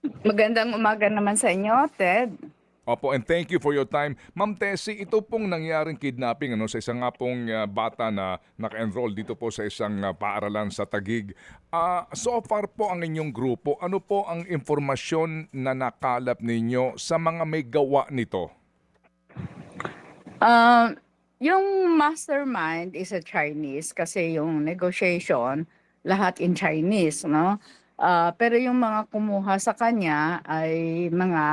Magandang umaga naman sa inyo, Ted. Opo, and thank you for your time. Ma'am Tessie, ito pong nangyaring kidnapping sa isang nga pong bata na naka-enroll dito po sa isang paaralan sa Taguig. So far po ang inyong grupo, ano po ang impormasyon na nakalap ninyo sa mga may gawa nito? Um, yung mastermind is a Chinese kasi yung negotiation lahat in Chinese, no? Pero yung mga kumuha sa kanya ay mga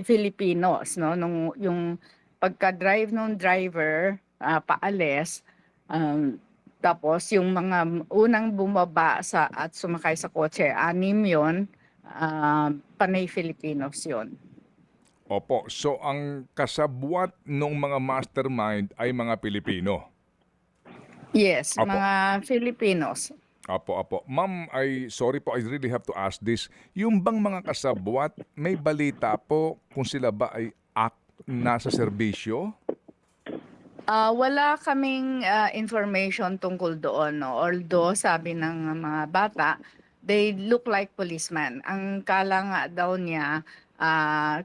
Filipinos, no? Yung pagka-drive nung driver, paalis, um, tapos yung mga unang bumaba at sumakay sa kotse, anim yun, panay Filipinos yun. Opo, so ang kasabwat ng mga mastermind ay mga Pilipino. Yes, Opo. mga Filipinos. Opo. Ma'am, sorry po, I really have to ask this. Yung bang mga kasabwat, may balita po kung sila ba ay nasa serbisyo? Wala kaming information tungkol doon, no? Although sabi ng mga bata, they look like policemen. Ang kala nga daw niya,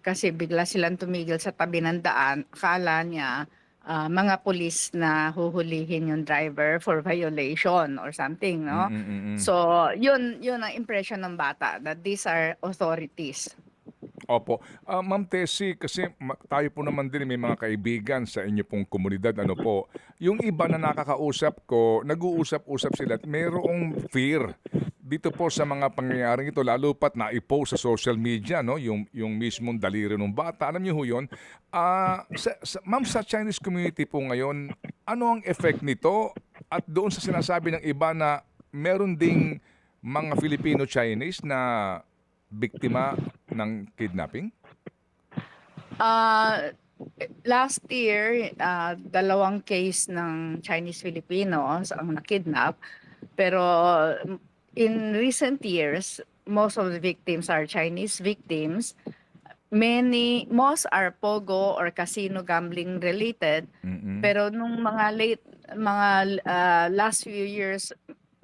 kasi bigla silang tumigil sa tabi ng daan, akala niya mga pulis na huhulihin yung driver for violation or something, no? Mm. So, yun ang impression ng bata, that these are authorities. Opo. Ma'am Tessie, kasi tayo po naman din may mga kaibigan sa inyo pong komunidad, ano po. Yung iba na nakakausap ko, nag-uusap-usap sila at mayroong fear dito po sa mga pangyayaring ito, lalo pat na-post sa social media, no? Yung mismong daliri ng bata. Alam niyo ho yun? Ma'am, sa Chinese community po ngayon, ano ang effect nito? At doon sa sinasabi ng iba na meron ding mga Filipino-Chinese na biktima ng kidnapping? Uh, Last year, dalawang case ng Chinese Filipinos ang nakidnap. Pero in recent years, most of the victims are Chinese victims. Most are pogo or casino gambling related. Mm. Pero nung mga last few years,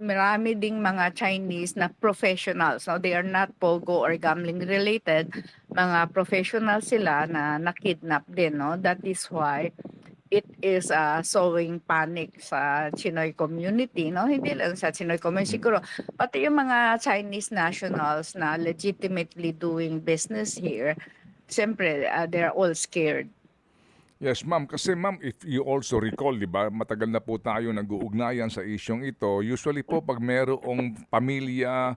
marami ding mga Chinese na professionals. No? They are not pogo or gambling related. Mga professional sila na nakidnap din. No? That is why it is sowing panic sa Chinoy community, no? Hindi lang sa Chinoy community, Mm. siguro pati yung mga Chinese nationals na legitimately doing business here, siyempre they're all scared. Yes, ma'am. Kasi ma'am, if you also recall, di ba, matagal na po tayo nag-uugnayan sa isyong ito. Usually po, pag merong pamilya,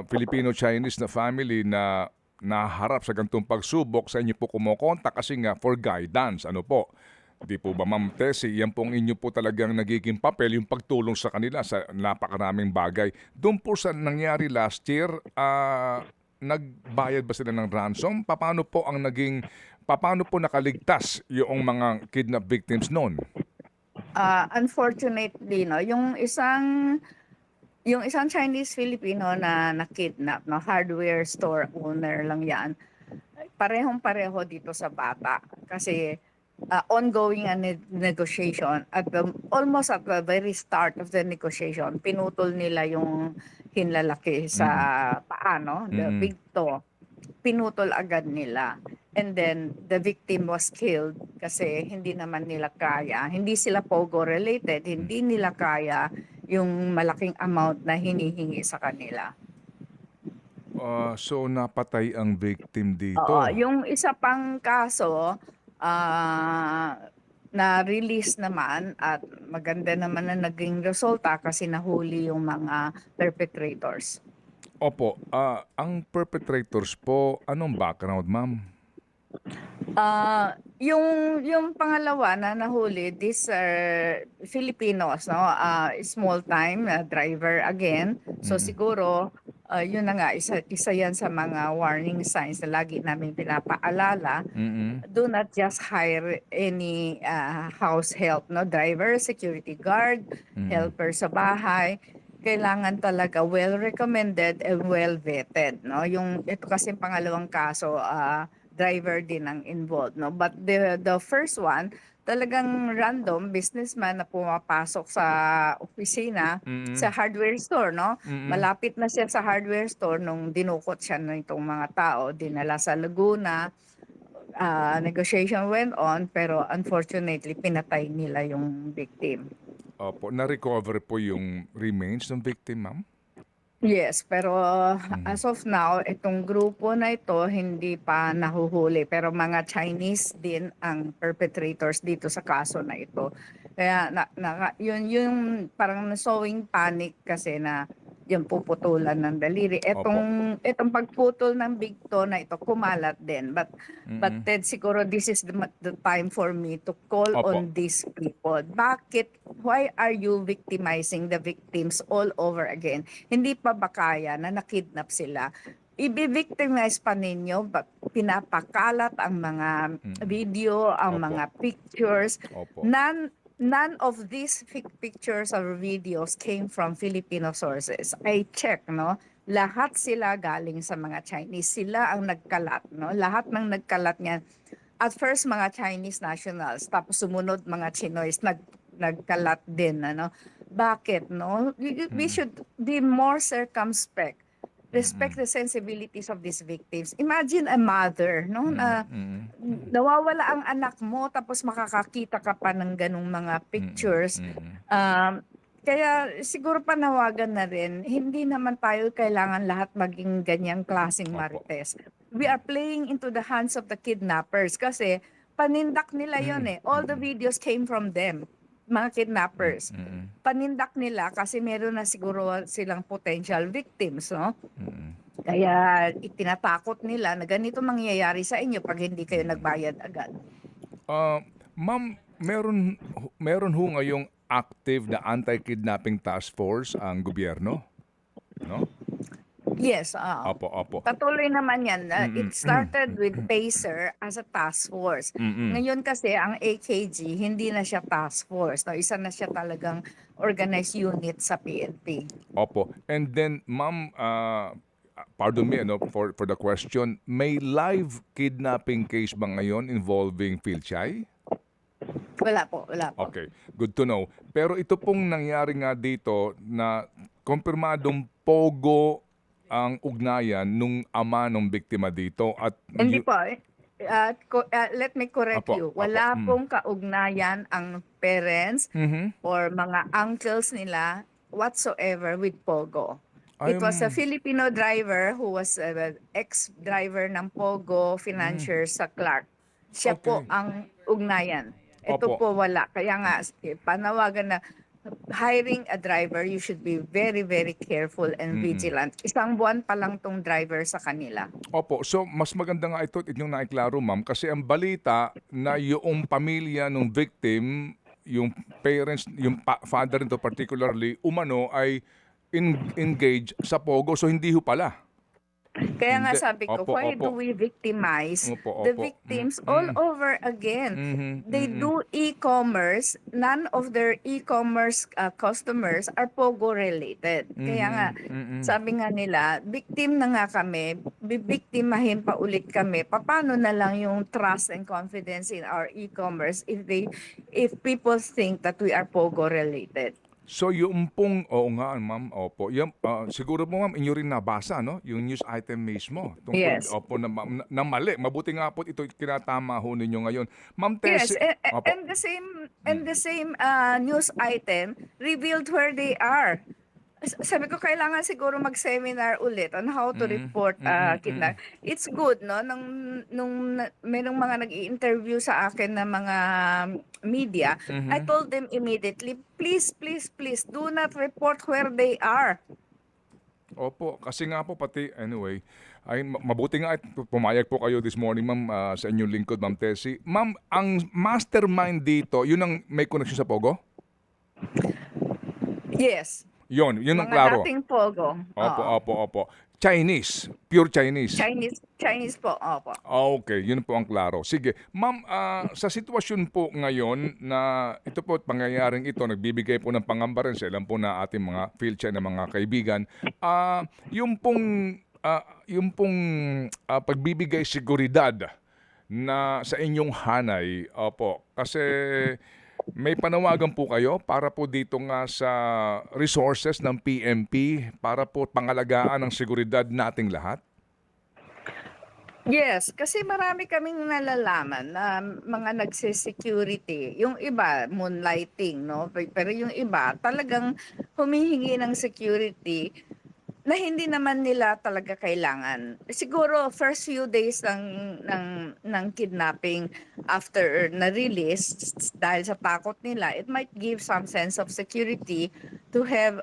Filipino-Chinese na family na naharap sa gantong pagsubok, sa inyo po kumokontak kasi nga for guidance. Ano po? Di po ba, Ma'am Tessie, yan pong inyo po talagang nagiging papel, yung pagtulong sa kanila sa napakaraming bagay. Doon po sa nangyari last year, nagbayad ba sila ng ransom? Paano po nakaligtas yung mga kidnap victims noon? Unfortunately, no, yung isang Chinese Filipino na nakidnap, no, hardware store owner lang 'yan. Parehong-pareho dito sa bata kasi ongoing negotiation almost at the very start of the negotiation, pinutol nila yung hinlalaki sa Mm. paa, no, the Mm. big toe, pinutol agad nila. And then the victim was killed kasi hindi naman nila kaya, hindi sila pogo related, Mm. hindi nila kaya yung malaking amount na hinihingi sa kanila. So napatay ang victim Oo, dito. yung isa pang kaso, na-release naman at maganda naman na naging resulta kasi nahuli yung mga perpetrators. Opo, ang perpetrators po, anong background, ma'am? Yung pangalawa na nahuli, these are Filipinos, no? Small time driver again. So Mm. siguro yun na nga, isa yan sa mga warning signs na lagi namin pinapaalala. Mm. Do not just hire any house help, no? Driver, security guard, Mm. helper sa bahay. Kailangan talaga well recommended and well vetted, no? Yung ito kasi pangalawang kaso, driver din ang involved, no? But the first one, talagang random businessman na pumapasok sa opisina sa Mm. hardware store, no? Mm. Malapit na siya sa hardware store nung dinukot siya nitong mga tao, dinala sa Laguna. Negotiation went on, pero unfortunately pinatay nila yung victim. Opo, na-recover po yung remains ng victim, ma'am? Yes, pero Mhm. as of now, itong grupo na ito hindi pa nahuhuli. Pero mga Chinese din ang perpetrators dito sa kaso na ito. Kaya yun yung parang sowing panic kasi na yung puputulan ng daliri. Opo. Itong pagputol ng bigto na ito kumalat din. But Mm. Ted, siguro this is the time for me to call Opo. on these people. Why are you victimizing the victims all over again? Hindi pa ba kaya na nakidnap sila? Ibi-victimize pa ninyo, pinapakalat ang mga Mm. video, ang Opo. mga pictures. Opo. None of these pictures or videos came from Filipino sources. I check, no? Lahat sila galing sa mga Chinese. Sila ang nagkalat, no? Lahat ng nagkalat niyan. At first, mga Chinese nationals. Tapos sumunod, mga Chinoys nagkalat din, ano? Bakit, no? We Mm. should be more circumspect. Respect Mm. the sensibilities of these victims. Imagine a mother, no, Mm. na Mm. nawawala ang anak mo tapos makakakita ka pa ng ganung mga Mm. pictures. Mm. Kaya siguro panawagan na rin, hindi naman tayo kailangan lahat maging ganyang klaseng Opo. marites. We are playing into the hands of the kidnappers kasi panindak nila yon Mm. eh. All the Mm. videos came from them, mga kidnappers. Mm. Panindak nila kasi meron na siguro silang potential victims, no? Mm. Kaya itinatakot nila na ganito mangyayari sa inyo pag hindi kayo Mm. nagbayad agad. Ma'am, meron ho ngayong active na anti-kidnapping task force ang gobyerno, no? Yes, Opo, opo. patuloy naman yan. It Mm. started with PACER as a task force. Mm. Ngayon kasi ang AKG hindi na siya task force. No? Isa na siya talagang organized unit sa PNP. Opo. And then, ma'am, pardon me for the question, may live kidnapping case ba ngayon involving Philchay? Wala po, wala po. Okay, good to know. Pero ito pong nangyari nga dito na kumpirmadong pogo ang ugnayan nung ama nung biktima dito at Hindi po. Let me correct Opo, you. opo. Wala pong kaugnayan ang parents Mhm. or mga uncles nila whatsoever with Pogo. Ay, It was a Filipino driver who was ex-driver ng Pogo financier sa Clark. Siya po okay. ang ugnayan. Ito Opo. po wala. Kaya nga, panawagan na hiring a driver, you should be very, very careful and Mm. vigilant. Isang buwan pa lang tong driver sa kanila. Opo, so mas maganda nga ito inyong naiklaro, ma'am, kasi ang balita na yung pamilya ng victim, yung parents, yung father nito particularly, umano ay engaged sa pogo, so hindi ho pala. Kaya nga Hindi. sabi ko, Opo, why opo. do we victimize Opo, the opo. victims all over again? Mhm, They mm. do e-commerce. None of their e-commerce customers are Pogo related. Kaya nga, Mhm, mm. sabi nga nila, victim na nga kami, bibiktimahin pa ulit kami. Paano na lang yung trust and confidence in our e-commerce if people think that we are Pogo related? So yung pong oo nga ma'am, opo. Siguro po ma'am inyo rin nabasa 'no, yung news item mismo tungkol Yes. opo na mali. Mabuti nga po ito tinatama ho ninyo ngayon. Ma'am Yes, Tessie opo. and the same news item revealed where they are. Sabi ko kailangan siguro mag-seminar ulit on how to Mm, report mm. kidnap. It's good, no? Merong mga nag-i-interview sa akin na mga media, I Mhm. told them immediately, please, please, please, do not report where they are. Opo, kasi nga po pati anyway, ay mabuti nga at pumayag po kayo this morning ma'am sa inyong lingkod Ma'am Tessie. Ma'am, ang mastermind dito, yun ang may connection sa Pogo? Yes, Yun ang mga klaro. dating Pogo. Opo, Oo. opo, opo. Chinese, pure Chinese. Chinese po, opo. Okay, yun po ang klaro. Sige, ma'am, sa sitwasyon po ngayon na ito po at pangyayaring ito, nagbibigay po ng pangamba rin sa ilan po na ating mga Philchay na mga kaibigan, yung pong pagbibigay seguridad na sa inyong hanay. Opo, kasi may panawagan po kayo para po dito nga sa resources ng PNP para po pangalagaan ang seguridad nating lahat? Yes, kasi marami kaming nalalaman na mga nagse-security. Yung iba moonlighting, 'no? Pero yung iba talagang humihingi ng security na hindi naman nila talaga kailangan. Siguro first few days ng kidnapping after na-release dahil sa takot nila, it might give some sense of security to have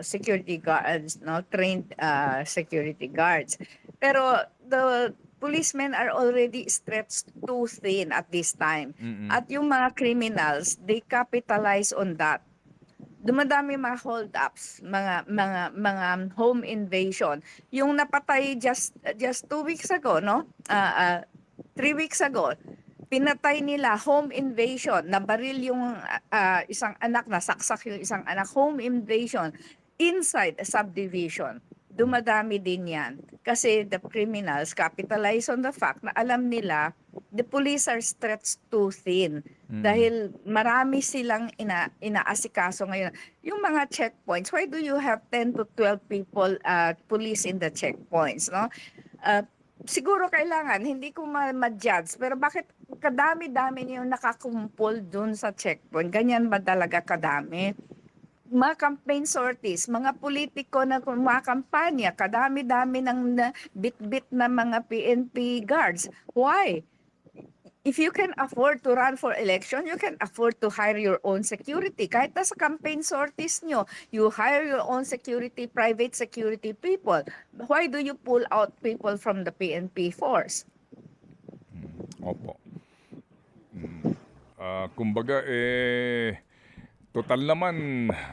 security guards, no, trained security guards. Pero the policemen are already stretched too thin at this time. Mm. At yung mga criminals, they capitalize on that. Dumadami mga hold-ups, mga home invasion. Yung napatay just 2 weeks ago, no? 3 weeks ago, pinatay nila home invasion, nabaril yung isang anak, nasaksak yung isang anak, home invasion inside a subdivision. Dumadami din yan kasi the criminals capitalize on the fact na alam nila the police are stretched too thin dahil marami silang inaasikaso ngayon. Yung mga checkpoints, why do you have 10 to 12 people, police in the checkpoints, no? Uh, Siguro kailangan, hindi ko ma-judge, pero bakit kadami-dami niyo nakakumpol dun sa checkpoint? Ganyan ba talaga kadami? Mga campaign sorties, mga politiko na kumakampanya, kadami-dami ng bit-bit na mga PNP guards. Why? If you can afford to run for election, you can afford to hire your own security. Kahit na sa campaign sorties nyo, you hire your own security, private security people. Why do you pull out people from the PNP force? Opo. Kumbaga, total naman,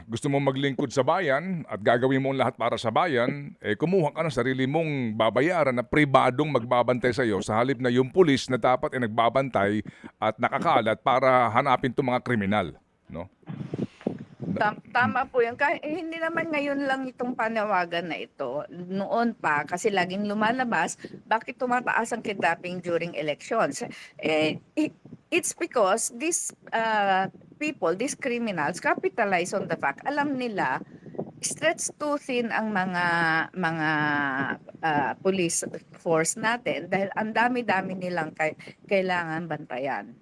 gusto mo maglingkod sa bayan at gagawin mo ang lahat para sa bayan, kumuha ka ng sarili mong babayaran na pribadong magbabantay sa iyo sa halip na yung pulis na dapat ay nagbabantay at nakakalat para hanapin itong mga kriminal. No? Tama po yan. Hindi naman ngayon lang itong panawagan na ito. Noon pa, kasi laging lumalabas, bakit tumataas ang kidnapping during elections? It's because these people, these criminals, capitalize on the fact. Alam nila, stretched too thin ang mga police force natin dahil ang dami-dami nilang kailangan bantayan.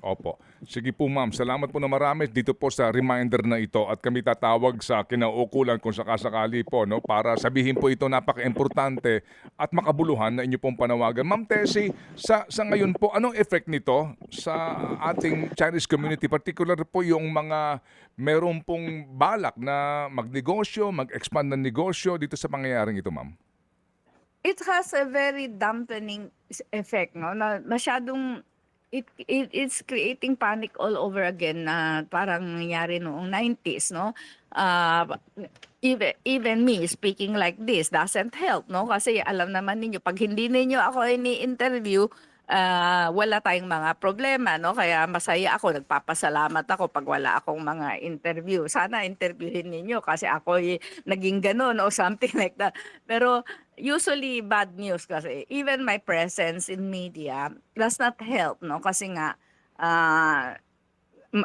Opo. Sige po ma'am, salamat po na marami dito po sa reminder na ito at kami tatawag sa kinauukulan kung sakasakali po, no, para sabihin po ito napaka-importante at makabuluhan na inyo pong panawagan. Ma'am Tessie, sa ngayon po, anong effect nito sa ating Chinese community, particular po yung mga meron pong balak na magnegosyo, mag-expand ng negosyo dito sa pangyayaring ito, ma'am? It has a very dampening effect, no? Na masyadong it's creating panic all over again na parang nangyari noong 90s, no? Even me speaking like this doesn't help, no? Kasi alam naman ninyo, pag hindi ninyo ako ini-interview, wala tayong mga problema, no? Kaya masaya ako, nagpapasalamat ako pag wala akong mga interview. Sana interviewin ninyo kasi ako naging ganun o something like that. Pero usually bad news kasi even my presence in media does not help, no? Kasi nga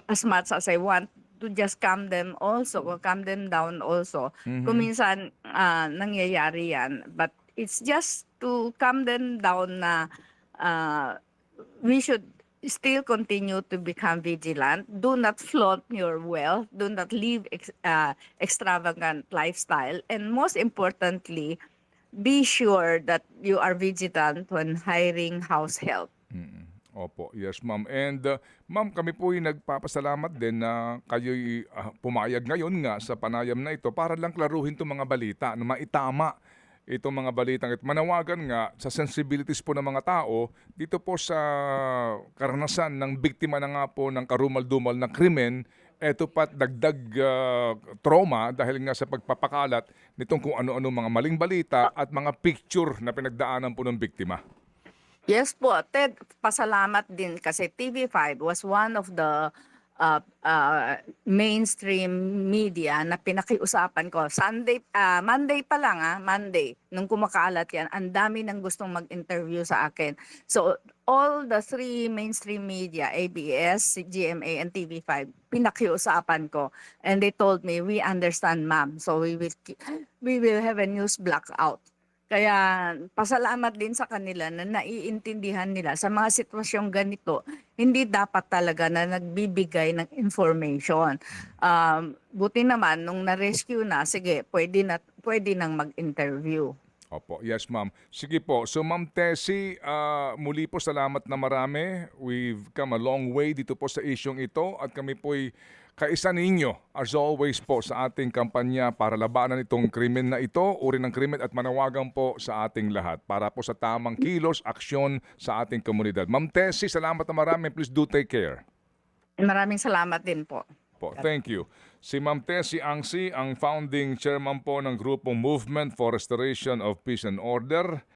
as much as I want to just calm them also or calm them down also, kung minsan nangyayari yan, but it's just to calm them down na we should still continue to become vigilant. Do not flaunt your wealth. Do not live extravagant lifestyle. And most importantly, be sure that you are vigilant when hiring house help. Opo, yes ma'am. And ma'am, kami po ay nagpapasalamat din na kayo'y pumayag ngayon nga sa panayam na ito para lang klaruhin itong mga balita, na maitama itong mga balitang ito. Manawagan nga sa sensibilities po ng mga tao dito po sa karanasan ng biktima na nga po ng karumal-dumal na krimen, eto pat dagdag trauma dahil nga sa pagpapakalat nitong kung ano-ano mga maling balita at mga picture na pinagdaanan po ng biktima. Yes po, Ted, pasalamat din kasi TV5 was one of the mainstream media na pinakiusapan ko. Monday pa lang, Monday, nung kumakalat yan, ang dami nang gustong mag-interview sa akin. So, all the three mainstream media, ABS, GMA, and TV5, pinakiusapan ko. And they told me, we understand, ma'am. So, we will have a news blackout. Kaya pasalamat din sa kanila na naiintindihan nila sa mga sitwasyong ganito, hindi dapat talaga na nagbibigay ng information. Buti naman nung na-rescue na, sige, pwede nang mag-interview. Opo, yes ma'am. Sige po, so Ma'am Tessie, muli po salamat na marami. We've come a long way dito po sa isyong ito at kami po'y kaisa ninyo as always po sa ating kampanya para labanan itong krimen na ito, uri ng krimen at manawagan po sa ating lahat para po sa tamang kilos, aksyon sa ating komunidad. Ma'am Tessie, salamat na marami. Please do take care. Maraming salamat din po. Thank you. Si Ma'am Tessie Angsi, ang founding chairman po ng grupong Movement for Restoration of Peace and Order.